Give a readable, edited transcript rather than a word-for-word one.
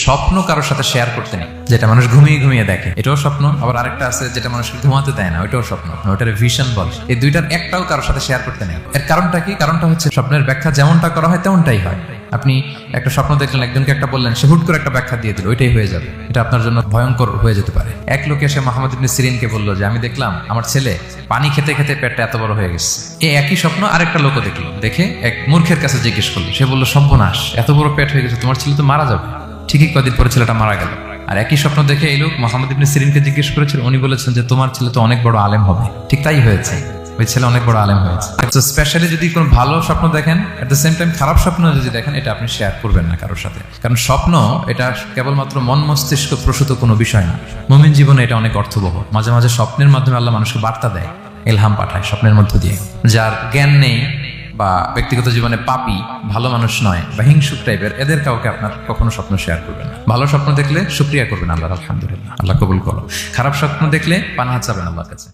স্বপ্ন কারোর সাথে শেয়ার করতে নেই, যেটা মানুষ ঘুমিয়ে ঘুমিয়ে দেখে এটাও স্বপ্ন, আবার আরেকটা আছে যেটা মানুষকে ঘুমাতে দেয় না, ওইটাও স্বপ্ন, ওটার ভিশন বলে। এই দুইটার একটাও কারোর সাথে শেয়ার করতে নেই। এর কারণটা কি? কারণটা হচ্ছে স্বপ্নের ব্যাখ্যা যেমনটা করা হয় তেমনটাই হয়। আপনি একটা স্বপ্ন দেখলেন, একজনকে একটা বললেন, সে হুট করে একটা ব্যাখ্যা দিয়ে দিল, ওইটাই হয়ে যাবে। এটা আপনার জন্য ভয়ঙ্কর হয়ে যেতে পারে। এক লোক এসে মুহাম্মদ ইবনে সিরিনকে বলল যে আমি দেখলাম আমার ছেলে পানি খেতে খেতে পেটটা এত বড় হয়ে গেছে। এই একই স্বপ্ন আরেকটা লোকও দেখলো, দেখে এক মূর্খের কাছে জিজ্ঞেস করলো। সে বলল সর্বনাশ, এত বড় পেট হয়ে গেছে, তোমার ছেলে তো মারা যাবে। ঠিকই কদিন পরে ছেলেটা মারা গেল। আর একই স্বপ্ন দেখে এই লোক মুহাম্মদ ইবনে সিরিনকে জিজ্ঞেস করেছিল, উনি বলেছেন যে তোমার ছেলে তো অনেক বড় আলেম হবে। ঠিক তাই হয়েছে, ওই ছেলে অনেক বড় আলেম হয়েছে। তো স্পেশালি যদি কোনো ভালো স্বপ্ন দেখেন, এট দ্য সেম টাইম খারাপ স্বপ্ন যদি দেখেন, এটা আপনি শেয়ার করবেন না কারোর সাথে। কারণ স্বপ্ন এটা কেবলমাত্র মন মস্তিষ্ক প্রসূত কোনো বিষয় না। মুমিন জীবনে এটা অনেক অর্থবহ। মাঝে মাঝে স্বপ্নের মাধ্যমে আল্লাহ মানুষকে বার্তা দেয়, ইলহাম পাঠায় স্বপ্নের মধ্য দিয়ে। যার জ্ঞান নেই বা ব্যক্তিগত জীবনে পাপী, ভালো মানুষ নয় বা হিংসুক টাইপের, এদের কাউকে আপনার কখনো স্বপ্ন শেয়ার করবেন না। ভালো স্বপ্ন দেখলে শুকরিয়া করবেন আল্লাহর, আলহামদুলিল্লাহ, আল্লাহ কবুল করো। খারাপ স্বপ্ন দেখলে পানাহাত চাবেন আল্লাহর কাছে।